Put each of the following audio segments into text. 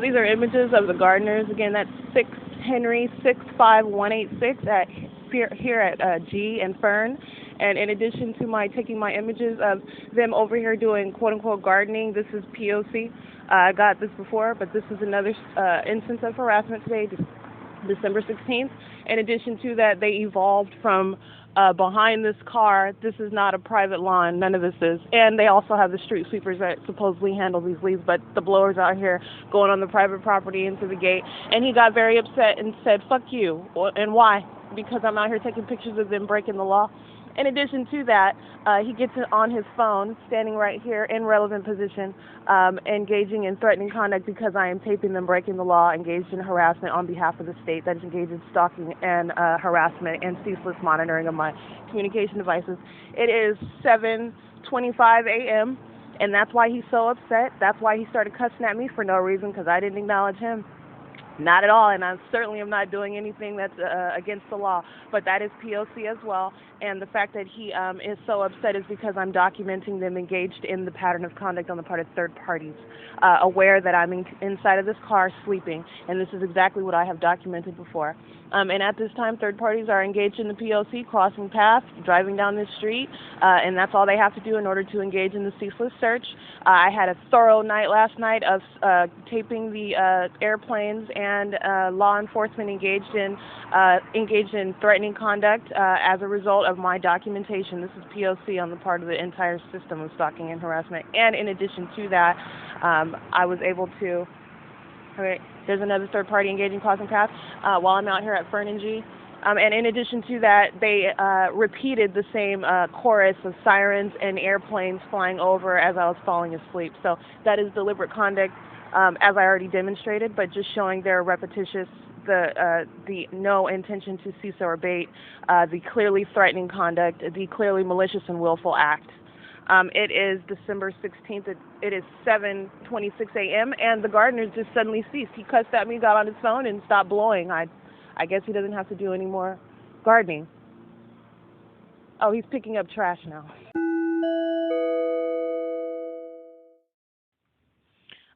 These are images of the gardeners. Again, that's 6 Henry 65186 here at G and FERN. And in addition to taking my images of them over here doing quote-unquote gardening, this is P.O.C. I got this before, but this is another instance of harassment today, December 16th. In addition to that, they evolved from behind this car. This is not a private lawn. None of this is. And they also have the street sweepers that supposedly handle these leaves, but the blowers out here going on the private property into the gate. And he got very upset and said, "Fuck you." And why? Because I'm out here taking pictures of them breaking the law. In addition to that, he gets it on his phone, standing right here in relevant position, engaging in threatening conduct because I am taping them breaking the law, engaged in harassment on behalf of the state that is engaged in stalking and harassment and ceaseless monitoring of my communication devices. It is 7:25 a.m., and that's why he's so upset. That's why he started cussing at me for no reason, because I didn't acknowledge him. Not at all, and I certainly am not doing anything that's against the law, but that is P.O.C. as well, and the fact that he is so upset is because I'm documenting them engaged in the pattern of conduct on the part of third parties, aware that I'm inside of this car sleeping, and this is exactly what I have documented before. And at this time, third parties are engaged in the P.O.C., crossing paths, driving down this street, and that's all they have to do in order to engage in the ceaseless search. I had a thorough night last night of taping the airplanes and law enforcement engaged in threatening conduct as a result of my documentation. This is P.O.C. on the part of the entire system of stalking and harassment. And in addition to that, I was able to... Okay, there's another third party engaging crossing paths while I'm out here at FERN and G. And in addition to that, they repeated the same chorus of sirens and airplanes flying over as I was falling asleep. So that is deliberate conduct, as I already demonstrated, but just showing their repetitious, the no intention to cease or abate, the clearly threatening conduct, the clearly malicious and willful act. It is December 16th. It is 7:26 a.m. and the gardeners just suddenly ceased. He cussed at me, got on his phone, and stopped blowing. I guess he doesn't have to do any more gardening. Oh, he's picking up trash now.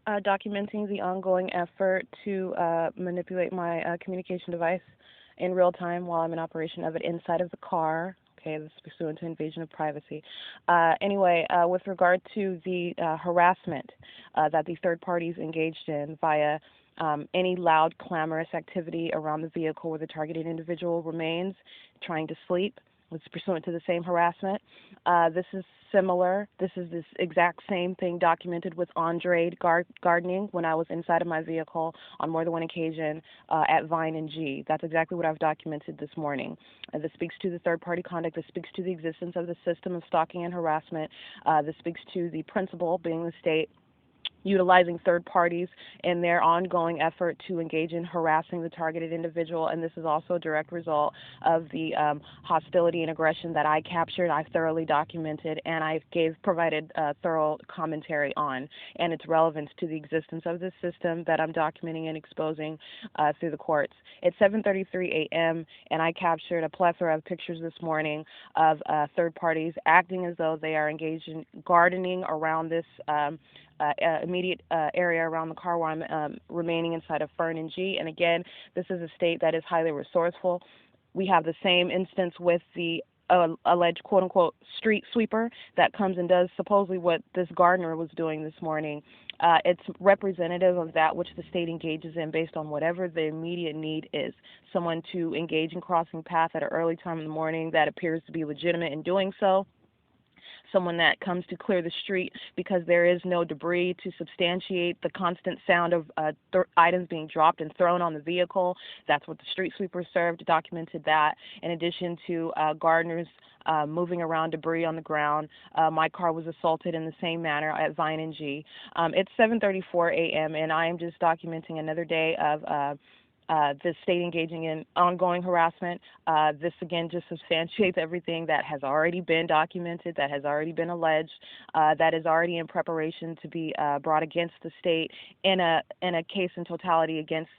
Documenting the ongoing effort to manipulate my communication device in real time while I'm in operation of it inside of the car. Okay, this is pursuant to invasion of privacy. Anyway, with regard to the harassment that the third parties engaged in via any loud, clamorous activity around the vehicle where the targeted individual remains trying to sleep, it's pursuant to the same harassment. This is similar. This is this exact same thing documented with Andre gardening when I was inside of my vehicle on more than one occasion at Vine and G. That's exactly what I've documented this morning. This speaks to the third-party conduct. This speaks to the existence of the system of stalking and harassment. This speaks to the principal, being the state, utilizing third parties in their ongoing effort to engage in harassing the targeted individual, and this is also a direct result of the hostility and aggression that I captured, I thoroughly documented, and I provided thorough commentary on, and its relevance to the existence of this system that I'm documenting and exposing through the courts. It's 7:33 a.m., and I captured a plethora of pictures this morning of third parties acting as though they are engaged in gardening around this immediate area around the car where I'm remaining inside of FERN and G. And again, this is a state that is highly resourceful. We have the same instance with the alleged quote-unquote street sweeper that comes and does supposedly what this gardener was doing this morning. It's representative of that which the state engages in based on whatever the immediate need is. Someone to engage in crossing paths at an early time in the morning that appears to be legitimate in doing so. Someone that comes to clear the street because there is no debris to substantiate the constant sound of items being dropped and thrown on the vehicle. That's what the street sweepers served, documented that. In addition to gardeners moving around debris on the ground, my car was assaulted in the same manner at Vine and G. It's 7:34 a.m. and I am just documenting another day of the state engaging in ongoing harassment. This again just substantiates everything that has already been documented, that has already been alleged, that is already in preparation to be brought against the state in a case in totality against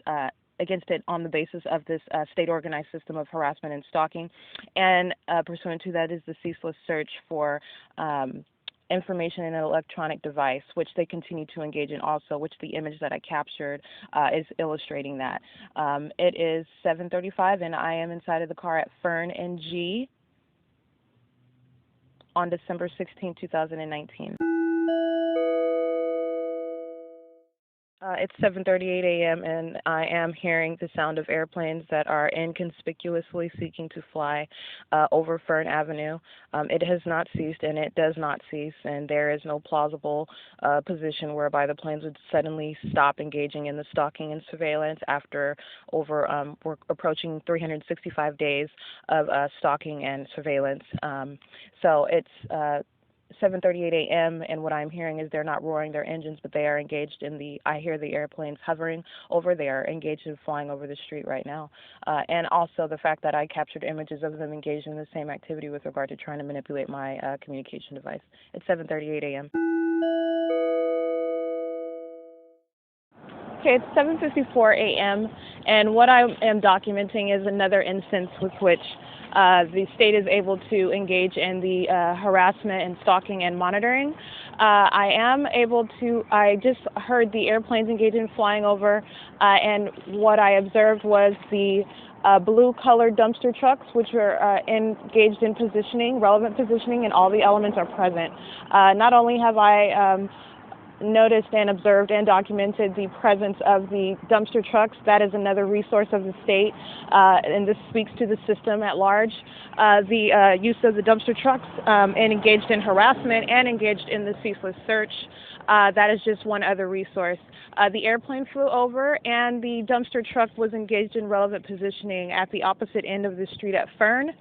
it on the basis of this state-organized system of harassment and stalking. And pursuant to that is the ceaseless search for information in an electronic device, which they continue to engage in also, which the image that I captured is illustrating that. It is 7:35 and I am inside of the car at FERN and G on December 16, 2019. It's 7:38 a.m. and I am hearing the sound of airplanes that are inconspicuously seeking to fly over Fern Avenue. It has not ceased and it does not cease, and there is no plausible position whereby the planes would suddenly stop engaging in the stalking and surveillance after we're approaching 365 days of stalking and surveillance. So it's 7:38 a.m. and what I'm hearing is they're not roaring their engines, but they are engaged in I hear the airplanes hovering over there, engaged in flying over the street right now. And also the fact that I captured images of them engaged in the same activity with regard to trying to manipulate my communication device. It's 7:38 a.m. Okay, it's 7:54 a.m. and what I am documenting is another instance with which the state is able to engage in the harassment and stalking and monitoring. I just heard the airplanes engage in flying over, and what I observed was the blue-colored dumpster trucks, which were engaged in positioning, relevant positioning, and all the elements are present. Not only have I noticed and observed and documented the presence of the dumpster trucks. That is another resource of the state, and this speaks to the system at large. The use of the dumpster trucks and engaged in harassment and engaged in the ceaseless search. That is just one other resource. The airplane flew over and the dumpster truck was engaged in relevant positioning at the opposite end of the street at Fern,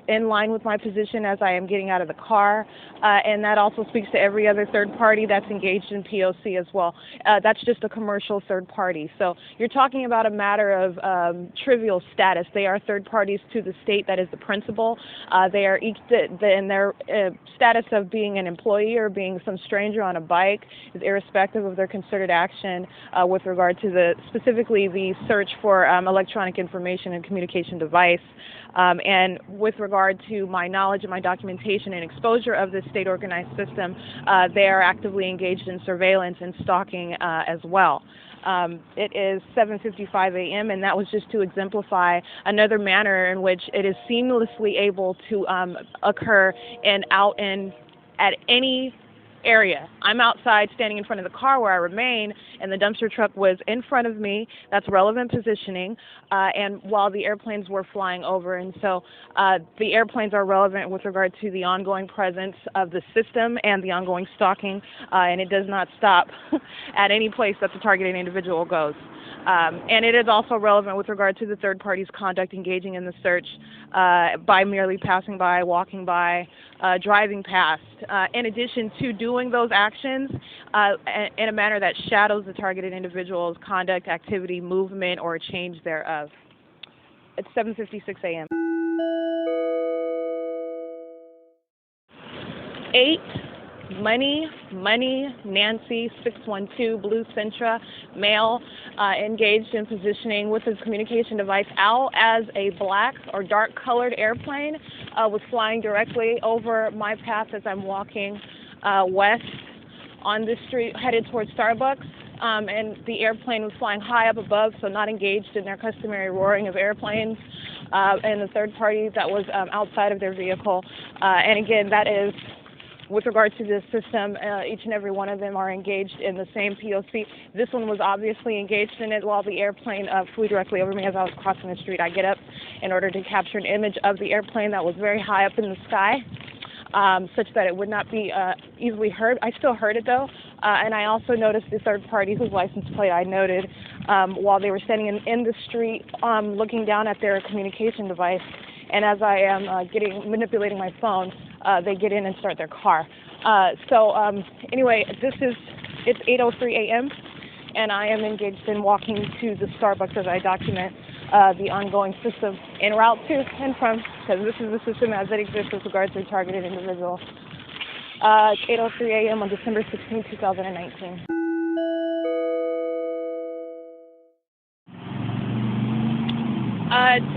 in line with my position as I am getting out of the car, and that also speaks to every other third party that's engaged in P.O.C. as well. That's just a commercial third party. So you're talking about a matter of trivial status. They are third parties to the state that is the principal. They are each in their status of being an employee or being some stranger on a bike is irrespective of their concerted action with regard to specifically the search for electronic information and communication device. And with regard to my knowledge and my documentation and exposure of this state organized system, they are actively engaged in surveillance and stalking as well. It is 7:55 a.m. and that was just to exemplify another manner in which it is seamlessly able to occur at any area. I'm outside standing in front of the car where I remain, and the dumpster truck was in front of me. That's relevant positioning, and while the airplanes were flying over. And so the airplanes are relevant with regard to the ongoing presence of the system and the ongoing stalking, and it does not stop at any place that the targeted individual goes. And it is also relevant with regard to the third party's conduct engaging in the search by merely passing by, walking by, driving past, in addition to doing those actions in a manner that shadows the targeted individual's conduct, activity, movement, or change thereof. It's 7:56 a.m. 8. Money, Nancy, 612, Blue Sentra, male, engaged in positioning with his communication device out as a black or dark colored airplane was flying directly over my path as I'm walking west on this street headed towards Starbucks. And the airplane was flying high up above, so not engaged in their customary roaring of airplanes, and the third party that was outside of their vehicle. And again, that is with regard to this system, each and every one of them are engaged in the same P.O.C. This one was obviously engaged in it while the airplane flew directly over me as I was crossing the street. I get up in order to capture an image of the airplane that was very high up in the sky, such that it would not be easily heard. I still heard it though, and I also noticed the third party whose license plate I noted while they were standing in the street looking down at their communication device. And as I am manipulating my phone, they get in and start their car. Anyway, it's 8:03 a.m. and I am engaged in walking to the Starbucks as I document the ongoing system en route to and from, because this is the system as it exists with regard to a targeted individual. It's 8:03 a.m. on December 16, 2019.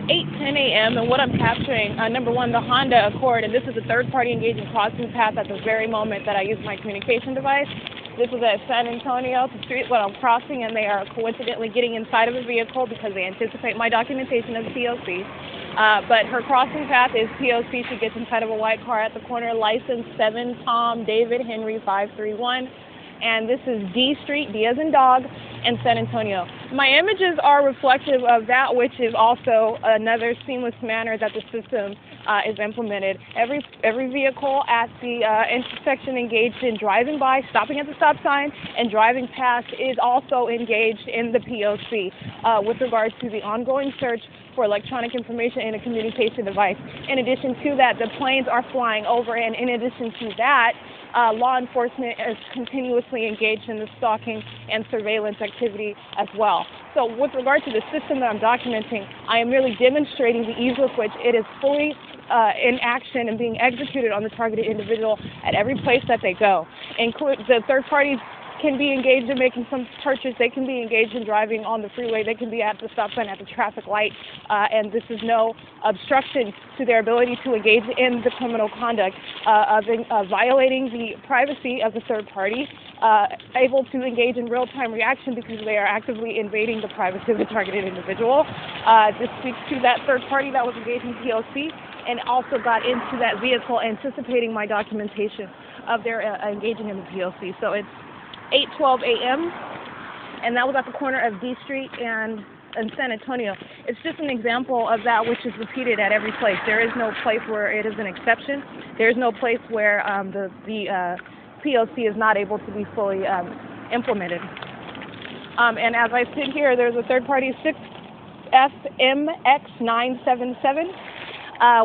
8:10 a.m. and what I'm capturing, number one, the Honda Accord, and this is a third-party engaging crossing path at the very moment that I use my communication device. This is at San Antonio, the street where I'm crossing, and they are coincidentally getting inside of a vehicle because they anticipate my documentation of P.O.C. But her crossing path is P.O.C. She gets inside of a white car at the corner, license 7 Tom David Henry 531. And this is D Street, D as in dog, in San Antonio. My images are reflective of that, which is also another seamless manner that the system is implemented. Every vehicle at the intersection engaged in driving by, stopping at the stop sign, and driving past is also engaged in the P.O.C. With regard to the ongoing search for electronic information in a communication device. In addition to that, the planes are flying over, and in addition to that, law enforcement is continuously engaged in the stalking and surveillance activity as well. So with regard to the system that I'm documenting, I am merely demonstrating the ease with which it is fully in action and being executed on the targeted individual at every place that they go. The third parties can be engaged in making some purchase, they can be engaged in driving on the freeway, they can be at the stop sign, at the traffic light, and this is no obstruction to their ability to engage in the criminal conduct of violating the privacy of the third party, able to engage in real-time reaction because they are actively invading the privacy of the targeted individual. This speaks to that third party that was engaged in P.O.C. and also got into that vehicle anticipating my documentation of their engaging in the P.O.C. So it's 8:12 a.m. and that was at the corner of D Street and San Antonio. It's just an example of that which is repeated at every place. There is no place where it is an exception. There is no place where the P.O.C. is not able to be fully implemented. And as I sit here, there's a third-party 6FMX977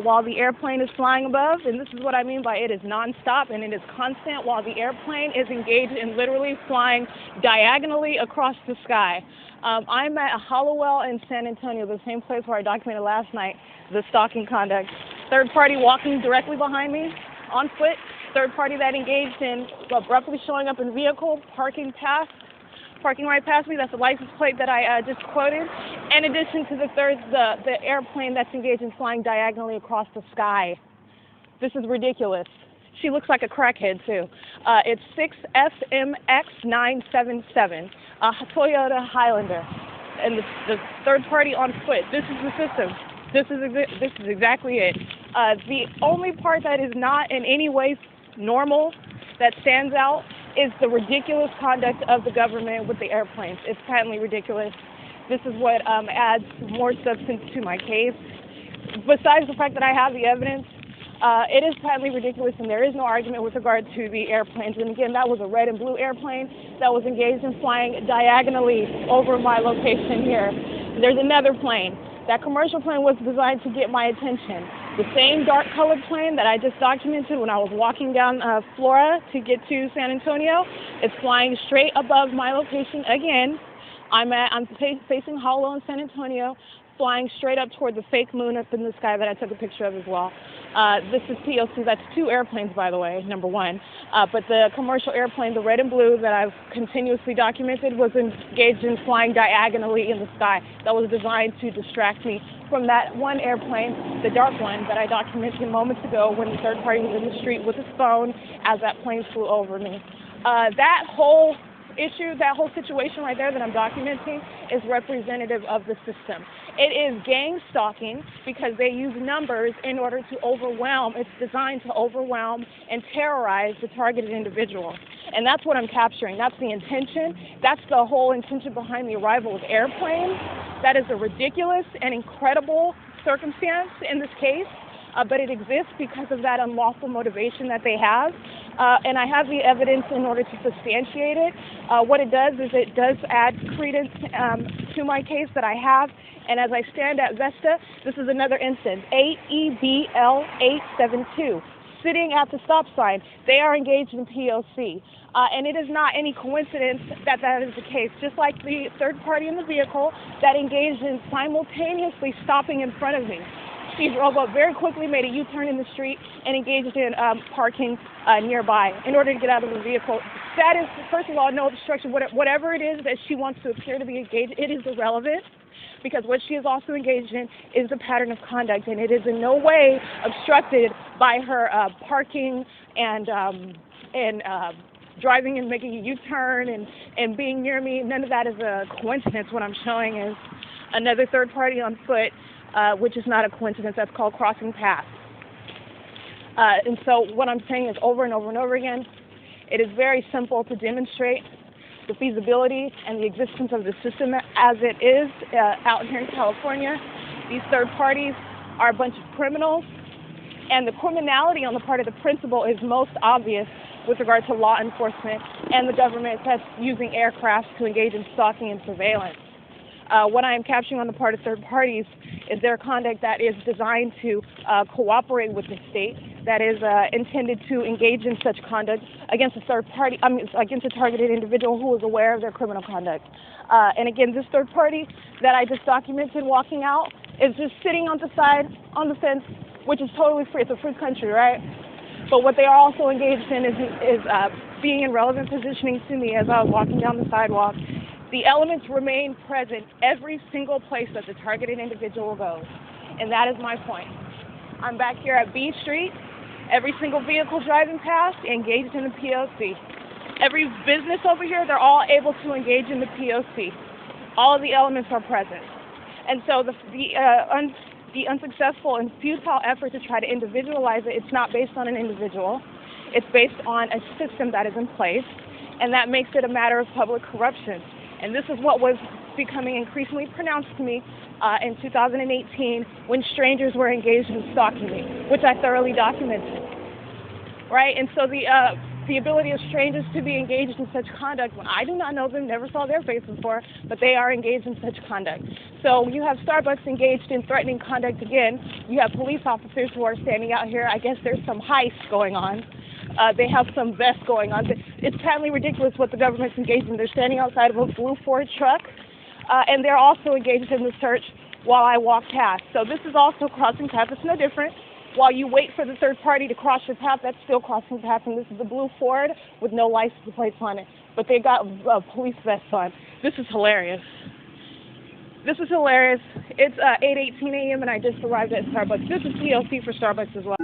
while the airplane is flying above, and this is what I mean by it is nonstop and it is constant while the airplane is engaged in literally flying diagonally across the sky. I'm at Hollowell in San Antonio, the same place where I documented last night the stalking conduct. Third party walking directly behind me on foot, third party that engaged in abruptly showing up in vehicle, parking right past me. That's the license plate that I just quoted. In addition to the airplane that's engaged in flying diagonally across the sky. This is ridiculous. She looks like a crackhead too. It's 6FMX977, a Toyota Highlander, and the third party on foot. This is the system. This is exactly it. The only part that is not in any way normal that stands out is the ridiculous conduct of the government with the airplanes. It's patently ridiculous. This is what adds more substance to my case. Besides the fact that I have the evidence, it is patently ridiculous, and there is no argument with regard to the airplanes. And again, that was a red and blue airplane that was engaged in flying diagonally over my location here. There's another plane. That commercial plane was designed to get my attention. The same dark-colored plane that I just documented when I was walking down Flora to get to San Antonio is flying straight above my location again. I'm facing Hollow in San Antonio, flying straight up toward the fake moon up in the sky that I took a picture of as well. This is P.O.C. That's 2 airplanes, by the way, number one. But the commercial airplane, the red and blue that I've continuously documented, was engaged in flying diagonally in the sky. That was designed to distract me from that one airplane, the dark one, that I documented moments ago when the third party was in the street with his phone as that plane flew over me. That whole issue, that whole situation right there that I'm documenting is representative of the system. It is gang stalking because they use numbers in order to overwhelm. It's designed to overwhelm and terrorize the targeted individual. And that's what I'm capturing. That's the intention. That's the whole intention behind the arrival of airplanes. That is a ridiculous and incredible circumstance in this case. But it exists because of that unlawful motivation that they have. And I have the evidence in order to substantiate it. What it does is it does add credence to my case that I have. And as I stand at Vesta, this is another instance, AEBL872, sitting at the stop sign. They are engaged in P.O.C. And it is not any coincidence that that is the case. Just like the third party in the vehicle that engaged in simultaneously stopping in front of me. She drove up very quickly, made a U-turn in the street, and engaged in parking nearby in order to get out of the vehicle. That is, first of all, no obstruction. Whatever it is that she wants to appear to be engaged, it is irrelevant, because what she is also engaged in is a pattern of conduct, and it is in no way obstructed by her parking and driving and making a U-turn and being near me. None of that is a coincidence. What I'm showing is another third party on foot, which is not a coincidence. That's called crossing paths. And so what I'm saying is over and over and over again, it is very simple to demonstrate the feasibility and the existence of the system as it is out here in California. These third parties are a bunch of criminals, and the criminality on the part of the principal is most obvious with regard to law enforcement and the government that's using aircraft to engage in stalking and surveillance. What I am capturing on the part of third parties is their conduct that is designed to cooperate with the state, that is intended to engage in such conduct against a third party, against a targeted individual who is aware of their criminal conduct. And again, this third party that I just documented walking out is just sitting on the side, on the fence, which is totally free. It's a free country, right? But what they are also engaged in is being in relevant positioning to me as I was walking down the sidewalk. The elements remain present every single place that the targeted individual goes. And that is my point. I'm back here at B Street. Every single vehicle driving past engaged in the P.O.C. Every business over here, they're all able to engage in the P.O.C. All of the elements are present. And so the unsuccessful and futile effort to try to individualize it, it's not based on an individual. It's based on a system that is in place, and that makes it a matter of public corruption. And this is what was becoming increasingly pronounced to me in 2018 when strangers were engaged in stalking me, which I thoroughly documented. Right? And so the ability of strangers to be engaged in such conduct when I do not know them, never saw their face before, but they are engaged in such conduct. So you have Starbucks engaged in threatening conduct again. You have police officers who are standing out here. I guess there's some heist going on. They have some vest going on. It's patently ridiculous what the government's engaged in. They're standing outside of a blue Ford truck, and they're also engaged in the search while I walk past. So this is also crossing paths. It's no different. While you wait for the third party to cross your path, that's still crossing paths. And this is a blue Ford with no license plates on it, but they got police vests on. This is hilarious. This is hilarious. It's 8:18 a.m. and I just arrived at Starbucks. This is P.O.C. for Starbucks as well.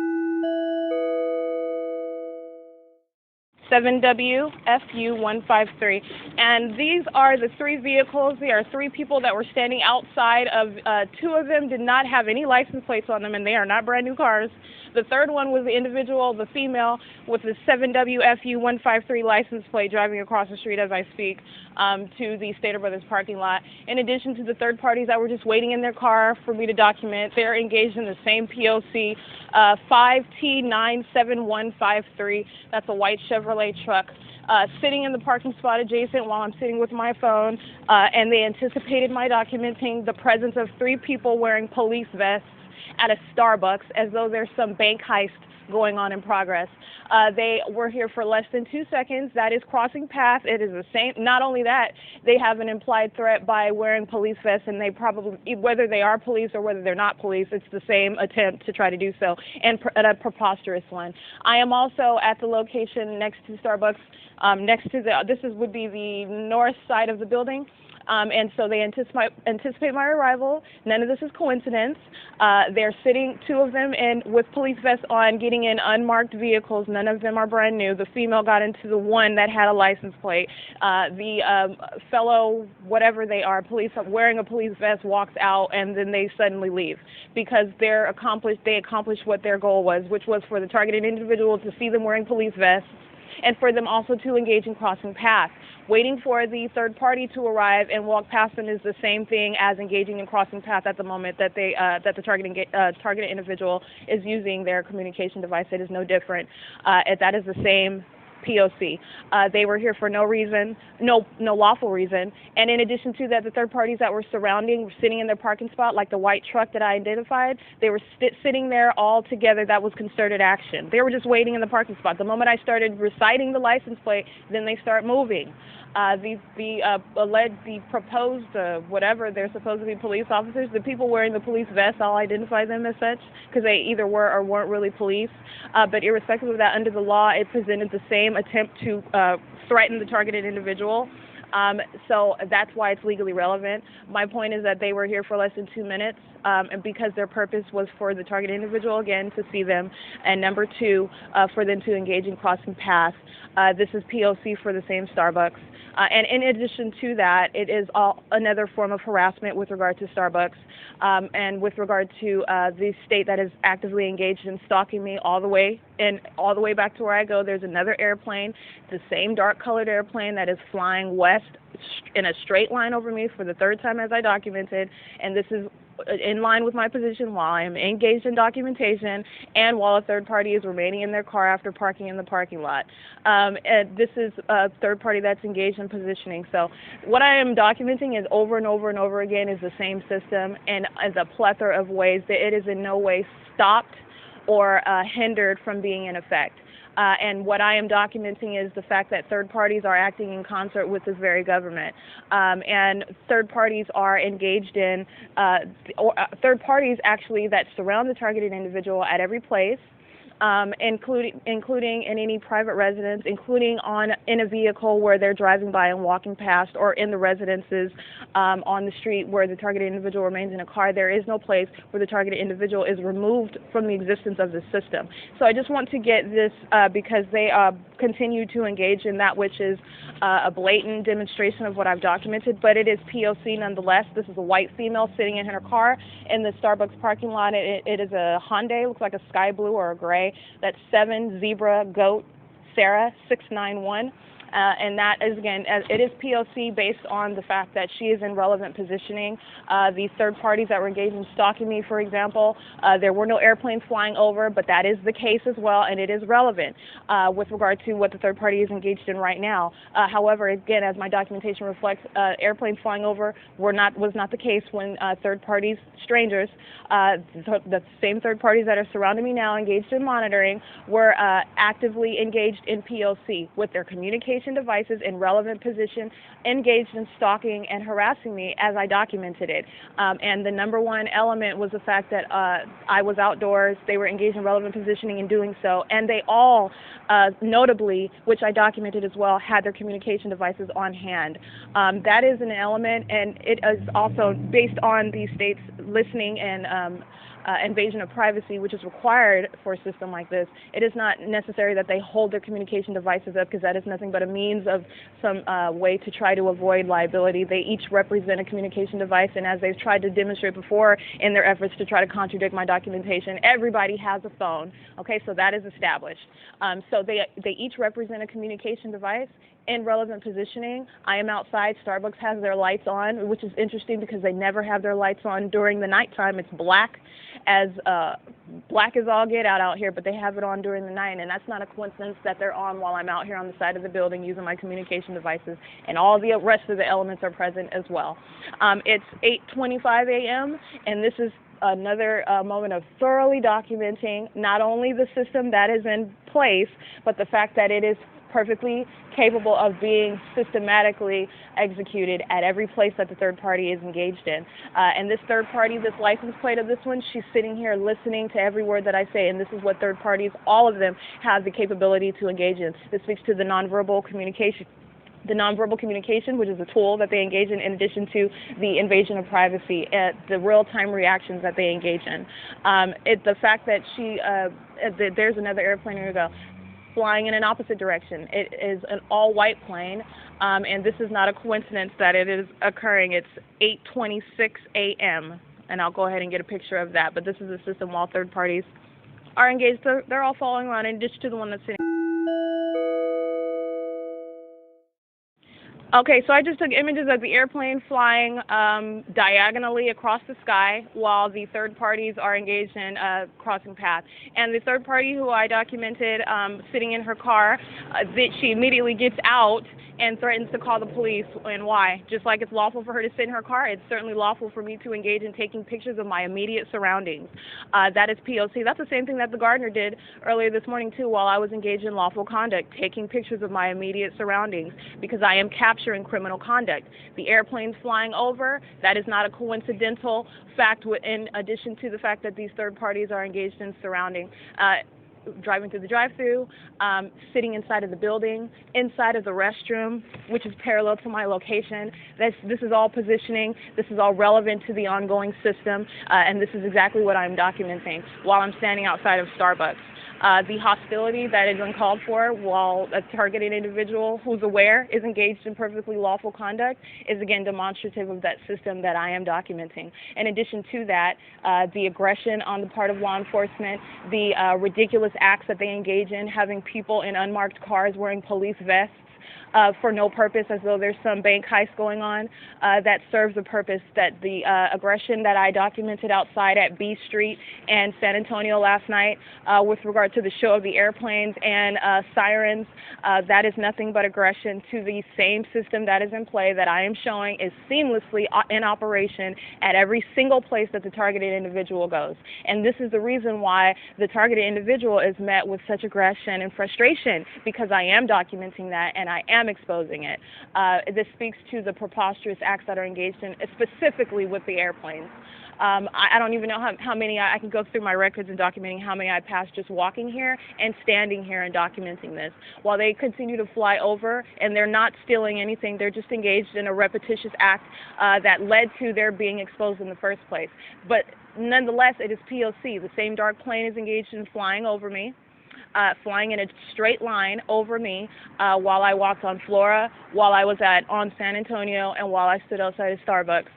7WFU153. And these are the three vehicles. There are three people that were standing outside of, two of them did not have any license plates on them, and they are not brand new cars. The third one was the individual, the female, with the 7WFU153 license plate driving across the street as I speak to the Stater Brothers parking lot. In addition to the third parties that were just waiting in their car for me to document, they're engaged in the same P.O.C. 5T97153. That's a white Chevrolet truck. Sitting in the parking spot adjacent while I'm sitting with my phone, and they anticipated my documenting the presence of three people wearing police vests at a Starbucks as though there's some bank heist going on in progress. They were here for less than 2 seconds. That is crossing paths. It is the same. Not only that, they have an implied threat by wearing police vests, and they probably, whether they are police or whether they're not police, it's the same attempt to try to do so, and a preposterous one. I am also at the location next to Starbucks, next to would be the north side of the building. And so they anticipate my arrival. None of this is coincidence. They're sitting, two of them, with police vests on, getting in unmarked vehicles. None of them are brand new. The female got into the one that had a license plate. The fellow, whatever they are, police wearing a police vest, walks out, and then they suddenly leave because they accomplished what their goal was, which was for the targeted individual to see them wearing police vests, and for them also to engage in crossing paths. Waiting for the third party to arrive and walk past them is the same thing as engaging in crossing paths at the moment that the targeted individual is using their communication device. It is no different. That is the same P.O.C. They were here for no reason, no lawful reason. And in addition to that, the third parties that were surrounding were sitting in their parking spot, like the white truck that I identified. They were sitting there all together. That was concerted action. They were just waiting in the parking spot. The moment I started reciting the license plate, then they start moving. The proposed, whatever, they're supposed to be police officers, the people wearing the police vests, I'll identify them as such, because they either were or weren't really police. But irrespective of that, under the law, it presented the same attempt to threaten the targeted individual. So that's why it's legally relevant. My point is that they were here for less than 2 minutes, and because their purpose was for the target individual, again, to see them, and number two, for them to engage in crossing paths. This is P.O.C. for the same Starbucks. And in addition to that, it is another form of harassment with regard to Starbucks, and with regard to the state that is actively engaged in stalking me all the way back to where I go. There's another airplane, the same dark-colored airplane that is flying west in a straight line over me for the third time, as I documented, and this is in line with my position while I am engaged in documentation and while a third party is remaining in their car after parking in the parking lot. And this is a third party that's engaged in positioning. So what I am documenting is over and over and over again is the same system, and as a plethora of ways that it is in no way stopped or hindered from being in effect. And what I am documenting is the fact that third parties are acting in concert with this very government. And third parties are engaged in, third parties actually that surround the targeted individual at every place, including in any private residence, including in a vehicle where they're driving by and walking past, or in the residences on the street where the targeted individual remains in a car. There is no place where the targeted individual is removed from the existence of the system. So I just want to get this because they continue to engage in that which is a blatant demonstration of what I've documented, but it is P.O.C. nonetheless. This is a white female sitting in her car in the Starbucks parking lot. It is a Hyundai, looks like a sky blue or a gray. That's 7 Zebra Goat Sarah 691. And that is, again, it is P.O.C. based on the fact that she is in relevant positioning. The third parties that were engaged in stalking me, for example, there were no airplanes flying over, but that is the case as well, and it is relevant with regard to what the third party is engaged in right now. However, again, as my documentation reflects, airplanes flying over was not the case when third parties, strangers, the same third parties that are surrounding me now, engaged in monitoring, were actively engaged in P.O.C. with their communication devices in relevant position, engaged in stalking and harassing me as I documented it. And the number one element was the fact that I was outdoors, they were engaged in relevant positioning in doing so, and they all, notably, which I documented as well, had their communication devices on hand. That is an element, and it is also based on the state's listening and invasion of privacy, which is required for a system like this. It is not necessary that they hold their communication devices up, because that is nothing but a means of some way to try to avoid liability. They each represent a communication device, and as they've tried to demonstrate before in their efforts to try to contradict my documentation, everybody has a phone. Okay, so that is established. So they each represent a communication device in relevant positioning. I am outside. Starbucks has their lights on, which is interesting because they never have their lights on during the nighttime. It's black as all get out here, but they have it on during the night, and that's not a coincidence that they're on while I'm out here on the side of the building using my communication devices, and all the rest of the elements are present as well. It's 8:25 a.m., and this is another moment of thoroughly documenting not only the system that is in place, but the fact that it is perfectly capable of being systematically executed at every place that the third party is engaged in. And this third party, this license plate of this one, she's sitting here listening to every word that I say, and this is what third parties, all of them, have the capability to engage in. This speaks to the nonverbal communication. The nonverbal communication, which is a tool that they engage in addition to the invasion of privacy, the real-time reactions that they engage in. The fact that there's another airplane, here we go, flying in an opposite direction. It is an all-white plane, and this is not a coincidence that it is occurring. It's 8:26 a.m., and I'll go ahead and get a picture of that. But this is a system while third parties are engaged. They're all following around in addition to the one that's sitting. Okay, so I just took images of the airplane flying diagonally across the sky while the third parties are engaged in crossing path. And the third party who I documented sitting in her car, that she immediately gets out and threatens to call the police. And why? Just like it's lawful for her to sit in her car, it's certainly lawful for me to engage in taking pictures of my immediate surroundings. That is P.O.C. That's the same thing that the gardener did earlier this morning too while I was engaged in lawful conduct, taking pictures of my immediate surroundings because I am capturing criminal conduct. The airplane's flying over, that is not a coincidental fact in addition to the fact that these third parties are engaged in surrounding. Driving through the drive-through, sitting inside of the building, inside of the restroom, which is parallel to my location. This is all positioning. This is all relevant to the ongoing system, and this is exactly what I'm documenting while I'm standing outside of Starbucks. The hostility that is uncalled for while a targeted individual who's aware is engaged in perfectly lawful conduct is again demonstrative of that system that I am documenting. In addition to that, the aggression on the part of law enforcement, the ridiculous acts that they engage in, having people in unmarked cars wearing police vests, for no purpose, as though there's some bank heist going on, that serves a purpose. That the aggression that I documented outside at B Street and San Antonio last night with regard to the show of the airplanes and sirens, that is nothing but aggression to the same system that is in play that I am showing is seamlessly in operation at every single place that the targeted individual goes. And this is the reason why the targeted individual is met with such aggression and frustration, because I am documenting that and I am exposing it. This speaks to the preposterous acts that are engaged in, specifically with the airplanes. I don't even know how many, I can go through my records and documenting how many I passed just walking here and standing here and documenting this. While they continue to fly over and they're not stealing anything, they're just engaged in a repetitious act that led to their being exposed in the first place. But nonetheless, it is P.O.C. The same dark plane is engaged in flying over me. Flying in a straight line over me while I walked on Flora, while I was on San Antonio, and while I stood outside of Starbucks.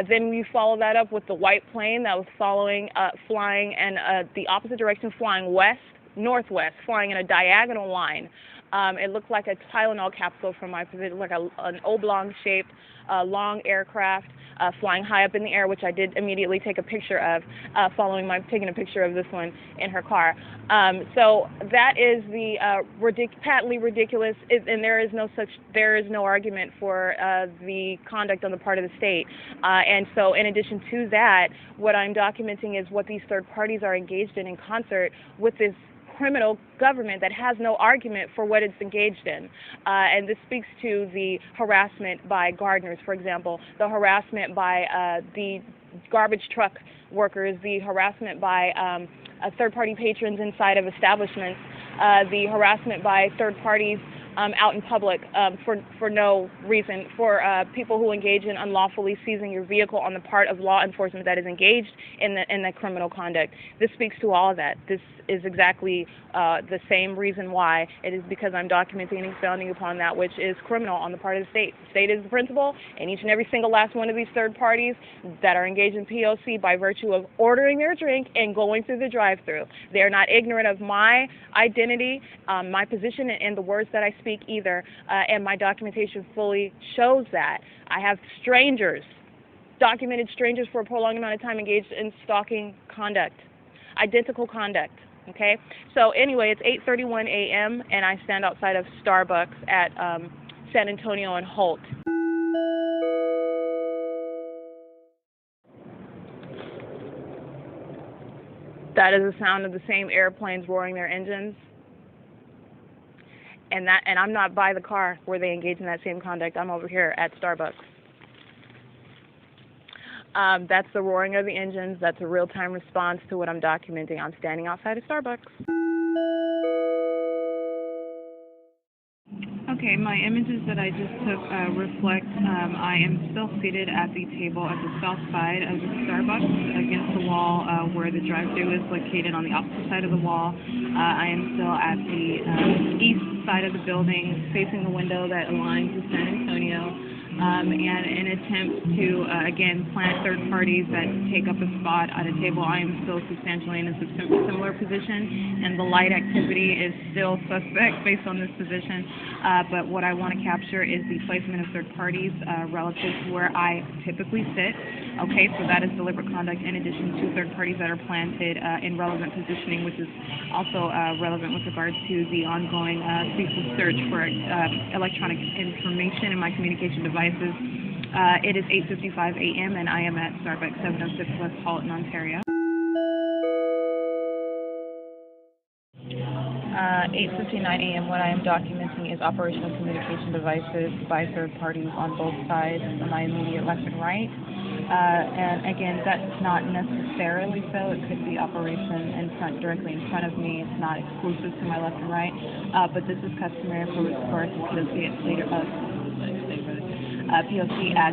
Then we follow that up with the white plane that was flying in the opposite direction, flying northwest, flying in a diagonal line. It looked like a Tylenol capsule from my position, like an oblong-shaped, long aircraft flying high up in the air, which I did immediately take a picture of, taking a picture of this one in her car. So that is the patently ridiculous, and there is no argument for the conduct on the part of the state. And so, in addition to that, what I'm documenting is what these third parties are engaged in concert with this criminal government that has no argument for what it's engaged in. And this speaks to the harassment by gardeners, for example, the harassment by the garbage truck workers, the harassment by third-party patrons inside of establishments, the harassment by third parties out in public for no reason, for people who engage in unlawfully seizing your vehicle on the part of law enforcement that is engaged in the criminal conduct. This speaks to all of that. This is exactly the same reason why. It is because I'm documenting and expounding upon that which is criminal on the part of the state. The state is the principal, and each and every single last one of these third parties that are engaged in P.O.C. by virtue of ordering their drink and going through the drive-thru. They are not ignorant of my identity, my position, and the words that I speak either, and my documentation fully shows that. I have documented strangers for a prolonged amount of time engaged in stalking conduct, identical conduct. Okay, so anyway, it's 8:31 a.m. and I stand outside of Starbucks at San Antonio and HOLT. That is the sound of the same airplanes roaring their engines. And I'm not by the car where they engage in that same conduct. I'm over here at Starbucks. That's the roaring of the engines. That's a real-time response to what I'm documenting. I'm standing outside of Starbucks. Okay, my images that I just took reflect I am still seated at the table at the south side of the Starbucks against the wall where the drive-thru is located on the opposite side of the wall. I am still at the east side of the building facing the window that aligns with San Antonio. and an attempt to, again, plant third parties that take up a spot at a table. I am still substantially in a similar position, and the light activity is still suspect based on this position, but what I want to capture is the placement of third parties relative to where I typically sit. Okay, so that is deliberate conduct in addition to third parties that are planted in relevant positioning, which is also relevant with regard to the ongoing ceaseless search for electronic information in my communication devices. It is 8:55 a.m. and I am at Starbucks 706 West HOLT in Ontario. 8:59 a.m. What I am documenting is operational communication devices by third parties on both sides, on my immediate left and right. And again, that's not necessarily so. It could be operation directly in front of me. It's not exclusive to my left and right, but this is customary for regard to P.O.C. at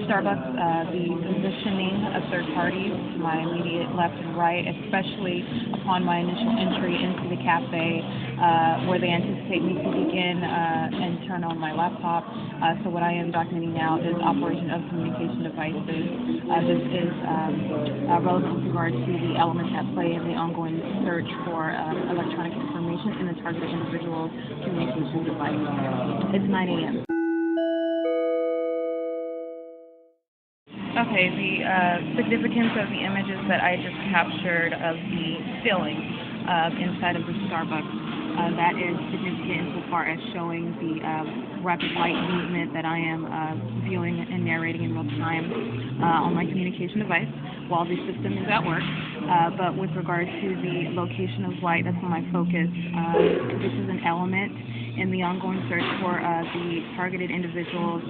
Starbucks. The positioning of third parties to my immediate left and right, especially upon my initial entry into the cafe, where they anticipate me to begin and turn on my laptop. So what I am documenting now is operation of communication devices. This is relevant with regard to the elements at play in the ongoing search for electronic information in the targeted individual's communication device. It's 9 a.m. Okay, the significance of the images that I just captured of the ceiling inside of the Starbucks, that is significant insofar as showing the rapid light movement that I am viewing and narrating in real time on my communication device while the system is at work. But with regard to the location of light, that's my focus. This is an element in the ongoing search for the targeted individual's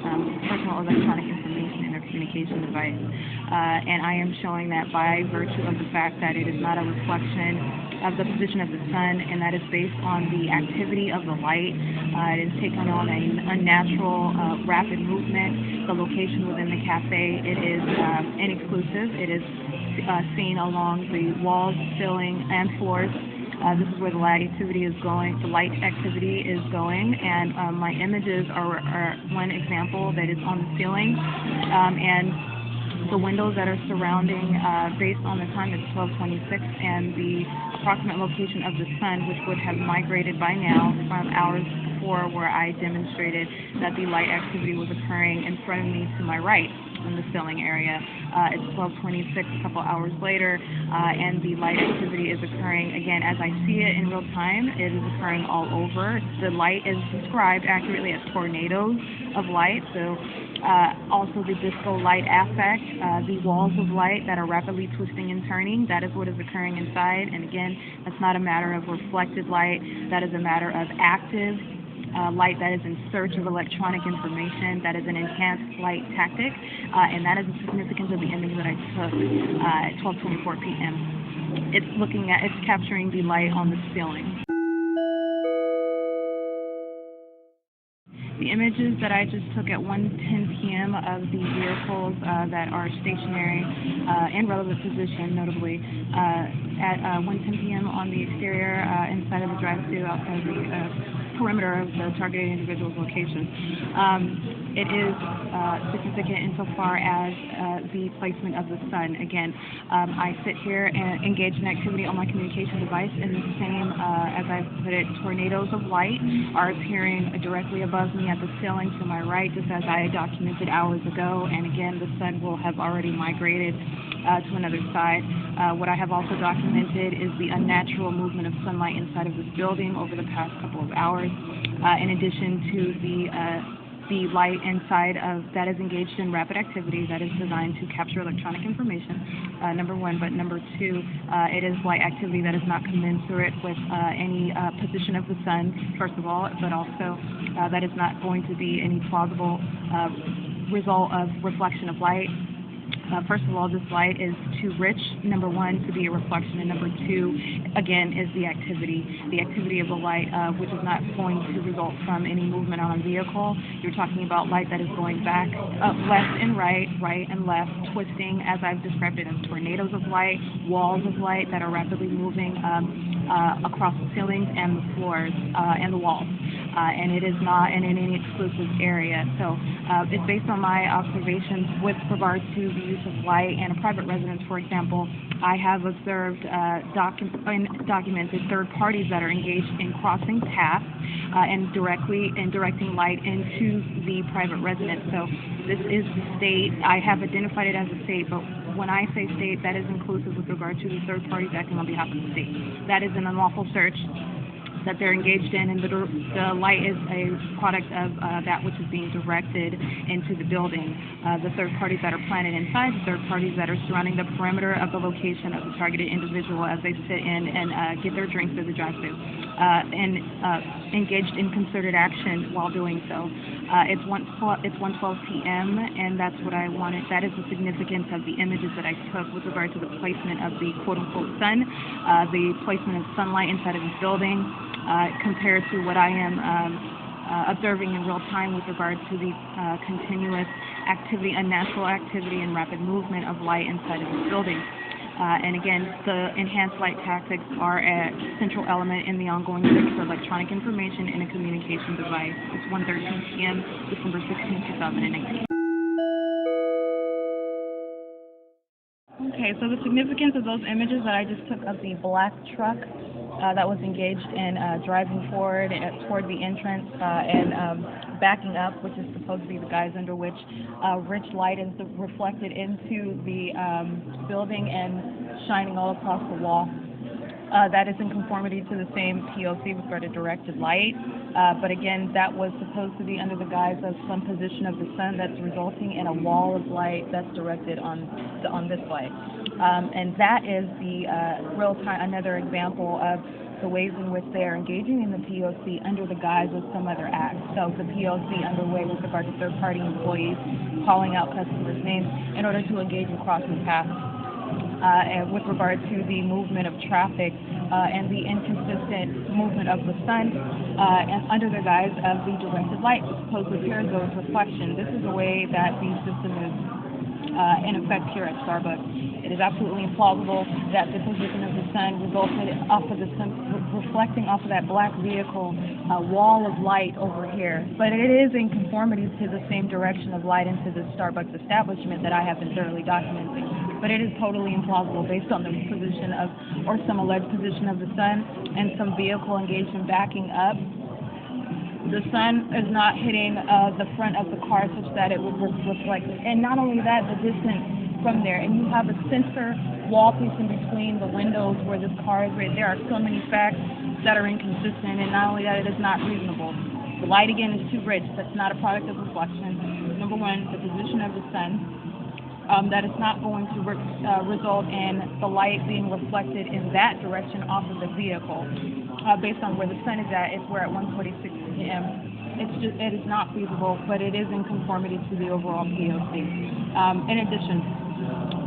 personal electronic information in their communication device. And I am showing that by virtue of the fact that it is not a reflection of the position of the sun, and that is based on the activity of the light. It is taking on an unnatural, rapid movement. The location within the cafe, it is inexclusive. It is seen along the walls, ceiling, and floors. This is where the light activity is going. The light activity is going, and my images are one example that is on the ceiling, and the windows that are surrounding, based on the time, it's 12:26, and the approximate location of the sun, which would have migrated by now from hours before, where I demonstrated that the light activity was occurring in front of me to my right in the ceiling area. It's 12:26, a couple hours later, and the light activity is occurring, again, as I see it in real time. It is occurring all over. The light is described accurately as tornadoes of light, so also the disco light affect, the walls of light that are rapidly twisting and turning. That is what is occurring inside, and again, that's not a matter of reflected light. That is a matter of active light that is in search of electronic information. That is an enhanced light tactic, and that is the significance of the image that I took at 12:24 p.m. It's capturing the light on the ceiling. The images that I just took at 1:10 p.m. of the vehicles that are stationary in relevant position, notably at 1:10 p.m. on the exterior inside of the drive-thru outside the perimeter of the targeted individual's location. It is significant insofar as the placement of the sun. Again, I sit here and engage in activity on my communication device, and the same, as I put it, tornadoes of light are appearing directly above me at the ceiling to my right, just as I documented hours ago. And again, the sun will have already migrated to another side. What I have also documented is the unnatural movement of sunlight inside of this building over the past couple of hours, in addition to the light inside of that is engaged in rapid activity that is designed to capture electronic information, number one. But number two, it is light activity that is not commensurate with any position of the sun, first of all, but also that is not going to be any plausible result of reflection of light. First of all, this light is too rich, number one, to be a reflection, and number two, again, is the activity of the light, which is not going to result from any movement on a vehicle. You're talking about light that is going back, up, left and right, right and left, twisting, as I've described it, as tornadoes of light, walls of light that are rapidly moving across the ceilings and the floors and the walls. and it is not in any exclusive area. So it's based on my observations with regard to the use of light in a private residence, for example. I have observed documented third parties that are engaged in crossing paths and directing light into the private residence. So this is the state. I have identified it as a state, but when I say state, that is inclusive with regard to the third parties acting on behalf of the state. That is an unlawful search that they're engaged in, and the light is a product of that which is being directed into the building. The third parties that are planted inside, the third parties that are surrounding the perimeter of the location of the targeted individual as they sit in and get their drinks through the drive-thru, and engaged in concerted action while doing so. It's 1:12 p.m., and that's what I wanted. That is the significance of the images that I took with regard to the placement of the quote-unquote sun, the placement of sunlight inside of this building, compared to what I am observing in real time with regard to the continuous activity, unnatural activity, and rapid movement of light inside of this building. And again, the enhanced light tactics are a central element in the ongoing search for electronic information in a communication device. It's 1:13 p.m., December 16, 2019. Okay, so the significance of those images that I just took of the black truck that was engaged in driving forward toward the entrance and backing up, which is supposed to be the guise under which rich light is reflected into the building and shining all across the wall. That is in conformity to the same P.O.C. with regard to directed light, but again, that was supposed to be under the guise of some position of the sun that's resulting in a wall of light that's directed on this light. And that is the another example of the ways in which they are engaging in the P.O.C. under the guise of some other act. So the P.O.C. underway with regard to third-party employees calling out customers' names in order to engage in crossing paths. And with regard to the movement of traffic and the inconsistent movement of the sun and under the guise of the directed light, supposed to appear as though it's reflection. This is the way that the system is in effect here at Starbucks. It is absolutely implausible that the position of the sun resulted off of the sun reflecting off of that black vehicle wall of light over here. But it is in conformity to the same direction of light into the Starbucks establishment that I have been thoroughly documenting. But it is totally implausible based on the position of, or some alleged position of the sun and some vehicle engaged in backing up. The sun is not hitting the front of the car such that it would reflect. And not only that, the distance from there. And you have a sensor wall piece in between the windows where this car is right. There are so many facts that are inconsistent, and not only that, it is not reasonable. The light, again, is too rich. That's not a product of reflection. Number one, the position of the sun. That is not going to result in the light being reflected in that direction off of the vehicle. Based on where the sun is at, we're at 1:46 p.m. It is not feasible, but it is in conformity to the overall P.O.C. In addition,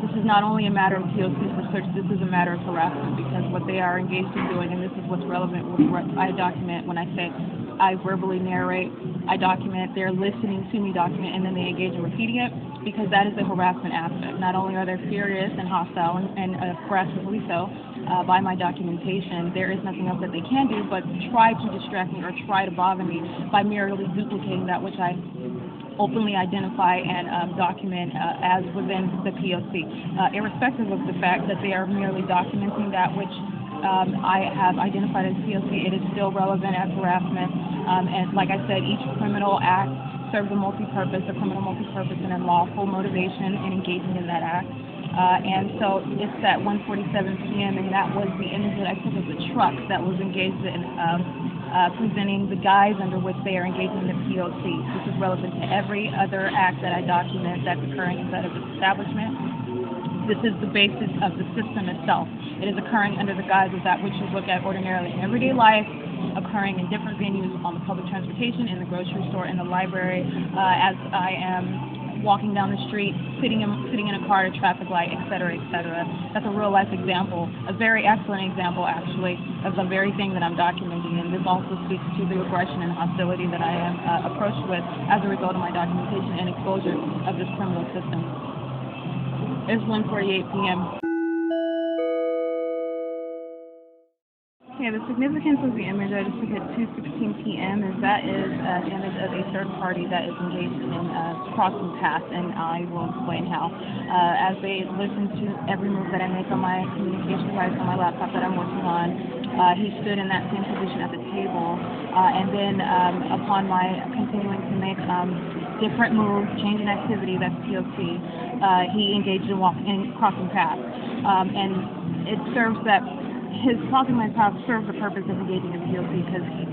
this is not only a matter of P.O.C. for search, this is a matter of harassment, because what they are engaged in doing, and this is what's relevant with what I document when I say I verbally narrate, I document, they're listening to me document, and then they engage in repeating it, because that is the harassment aspect. Not only are they furious and hostile and aggressively so by my documentation, there is nothing else that they can do but try to distract me or try to bother me by merely duplicating that which I openly identify and document as within the P.O.C. Irrespective of the fact that they are merely documenting that which I have identified as P.O.C., it is still relevant as harassment. And like I said, each criminal act serves a criminal multi-purpose and unlawful motivation in engaging in that act. And so it's at 1:47 p.m. and that was the image that I took of the truck that was engaged in presenting the guise under which they are engaging in the P.O.C. This is relevant to every other act that I document that's occurring inside of this establishment. This is the basis of the system itself. It is occurring under the guise of that which you look at ordinarily in everyday life, occurring in different venues, on the public transportation, in the grocery store, in the library, as I am walking down the street, sitting in a car at a traffic light, etc., etc. That's a real-life example, a very excellent example, actually, of the very thing that I'm documenting, and this also speaks to the aggression and hostility that I am approached with as a result of my documentation and exposure of this criminal system. It's 1:48 p.m. Okay, the significance of the image I just took at 2:16 p.m. is that is an image of a third party that is engaged in crossing paths, and I will explain how. As they listen to every move that I make on my communication device on my laptop that I'm working on, he stood in that same position at the table, and then upon my continuing to make different moves, change in activity, that's P.O.C, he engaged in crossing paths, and it serves that. His crossing my path serves the purpose of engaging in P.O.C because he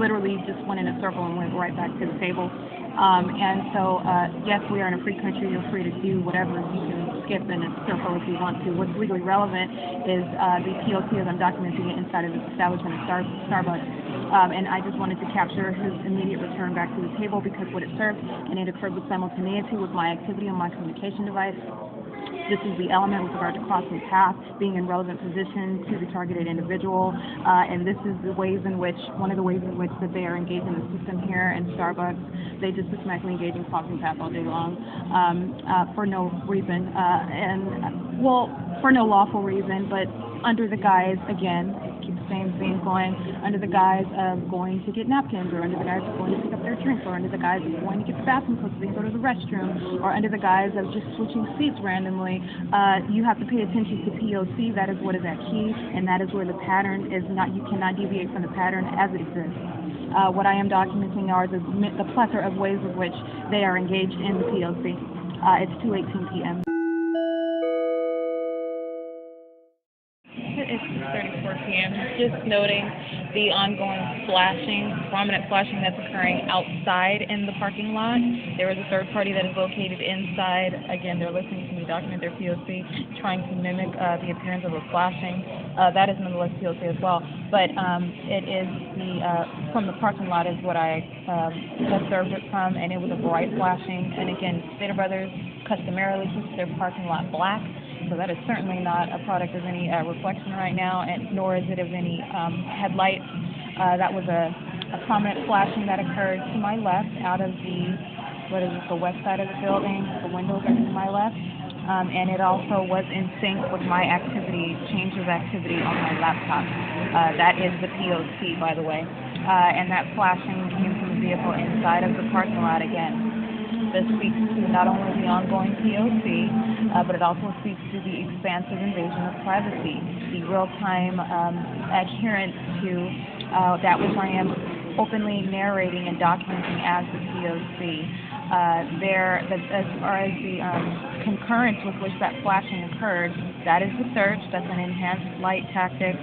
literally just went in a circle and went right back to the table. And so, yes, we are in a free country. You're free to do whatever. You can skip in a circle if you want to. What's legally relevant is the P.O.C as I'm documenting it inside of this establishment at Starbucks. And I just wanted to capture his immediate return back to the table because what it served, and it occurred with simultaneity with my activity on my communication device. This is the element with regard to crossing paths, being in relevant position to the targeted individual, and this is the ways in which, one of the ways in which that they are engaged in the system here in Starbucks. They just systematically engage in crossing paths all day long for no reason, for no lawful reason, but under the guise, again, keep the same theme going, under the guise of going to get napkins, or under the guise of going to pick up their drink, or under the guise of going to get the bathroom close so they can go to the restroom, or under the guise of just switching seats randomly. You have to pay attention to P.O.C. That is what is at key, and that is where the pattern is not, you cannot deviate from the pattern as it exists. What I am documenting are the plethora of ways in which they are engaged in the P.O.C. It's 2:18 p.m. It's 6:34 p.m. Just noting the ongoing flashing, prominent flashing that's occurring outside in the parking lot. There is a third party that is located inside. Again, they're listening to me document their P.O.C, trying to mimic the appearance of a flashing. That is nonetheless P.O.C as well. But it is from the parking lot is what I observed it from, and it was a bright flashing. And again, Stater Brothers customarily keeps their parking lot black. So that is certainly not a product of any reflection right now, and nor is it of any headlights. That was a prominent flashing that occurred to my left out of the west side of the building. The windows are to my left. And it also was in sync with my change of activity on my laptop. That is the P.O.C, by the way. And that flashing came from the vehicle inside of the parking lot again. This speaks to not only the ongoing P.O.C, but it also speaks to the expansive invasion of privacy, the real-time adherence to that which I am openly narrating and documenting as the P.O.C. As far as the concurrence with which that flashing occurred, that is the search. That's an enhanced light tactic.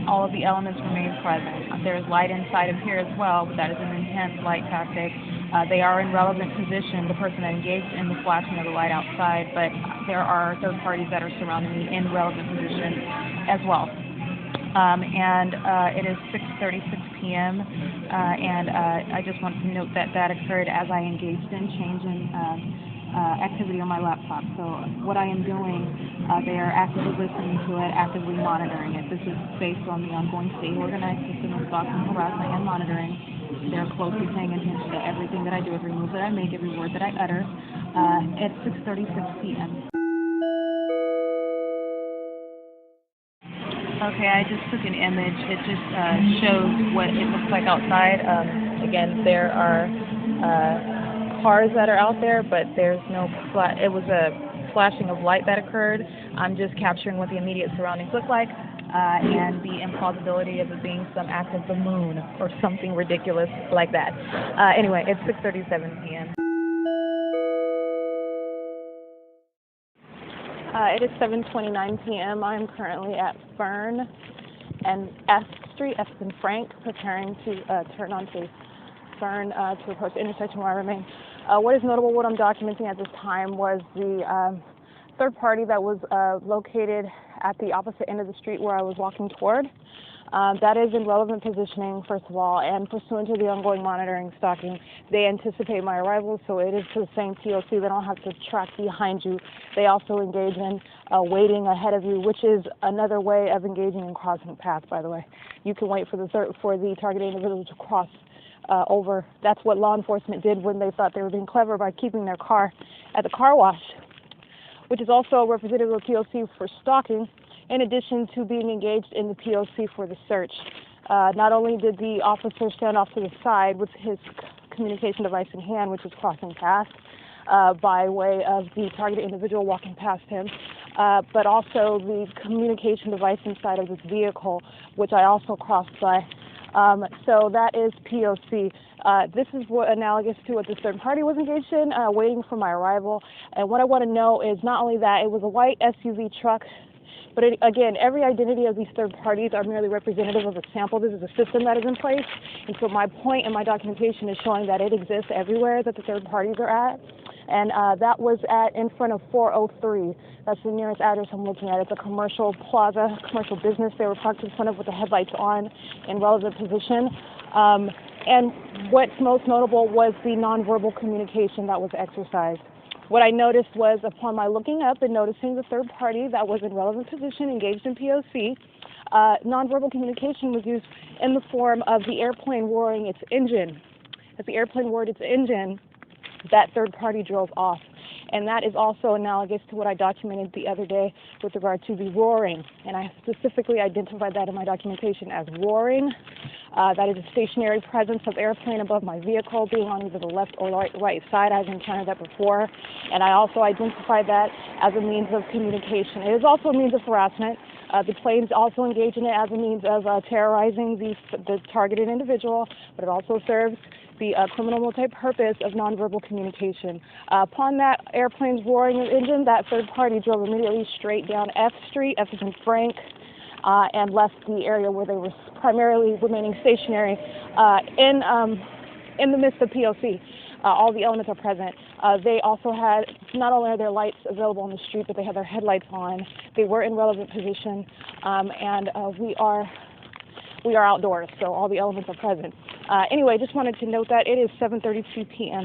All of the elements remain present. There's light inside of here as well, but that is an enhanced light tactic. They are in relevant position, the person that engaged in the flashing of the light outside, but there are third parties that are surrounding me in relevant position as well. It is 6:36 p.m., and I just want to note that that occurred as I engaged in changing activity on my laptop. So what I am doing, they are actively listening to it, actively monitoring it. This is based on the ongoing state-organized system of stalking, harassment, and monitoring. They're closely paying attention to everything that I do, every move that I make, every word that I utter at 6:36 p.m. Okay, I just took an image. It just shows what it looks like outside. Again, there are cars that are out there, but there's no it was a flashing of light that occurred. I'm just capturing what the immediate surroundings look like and the implausibility of it being some act of the moon or something ridiculous like that. Anyway, it's 6:37 p.m. It is 7:29 p.m. I'm currently at FERN and F Street, F and Frank, preparing to turn onto FERN to approach the intersection where I remain. What is notable, what I'm documenting at this time, was the third party that was located at the opposite end of the street where I was walking toward. That is in relevant positioning, first of all, and pursuant to the ongoing monitoring stalking, they anticipate my arrival, so it is to the same P.O.C. They don't have to track behind you. They also engage in waiting ahead of you, which is another way of engaging in crossing paths, by the way. You can wait for the targeted individual to cross over. That's what law enforcement did when they thought they were being clever by keeping their car at the car wash, which is also a representative of P.O.C. for stalking. in addition to being engaged in the P.O.C. for the search. Not only did the officer stand off to the side with his communication device in hand, which was crossing paths by way of the targeted individual walking past him, but also the communication device inside of this vehicle, which I also crossed by. So that is P.O.C. This is what analogous to what the third party was engaged in, waiting for my arrival. And what I want to know is not only that it was a white SUV truck, but again, every identity of these third parties are merely representative of a sample. This is a system that is in place. And so my point in my documentation is showing that it exists everywhere that the third parties are at. And that was in front of 403. That's the nearest address I'm looking at. It's a commercial plaza, commercial business. They were parked in front of with the headlights on in relevant position. And what's most notable was the nonverbal communication that was exercised. What I noticed was, upon my looking up and noticing the third party that was in relevant position engaged in P.O.C., nonverbal communication was used in the form of the airplane roaring its engine. As the airplane roared its engine, that third party drove off. And that is also analogous to what I documented the other day with regard to the roaring. And I specifically identified that in my documentation as roaring. That is a stationary presence of airplane above my vehicle being on either the left or right side. I've encountered that before. And I also identified that as a means of communication. It is also a means of harassment. The planes also engage in it as a means of terrorizing the targeted individual, but it also serves the criminal multi-purpose of nonverbal communication. Upon that airplane's roaring engine, that third party drove immediately straight down F Street, F as in Frank, and left the area where they were primarily remaining stationary in the midst of P.O.C. All the elements are present. They also had, not only are their lights available on the street, but they had their headlights on. They were in relevant position, and we are outdoors, so all the elements are present. Anyway, just wanted to note that it is 7:32 p.m.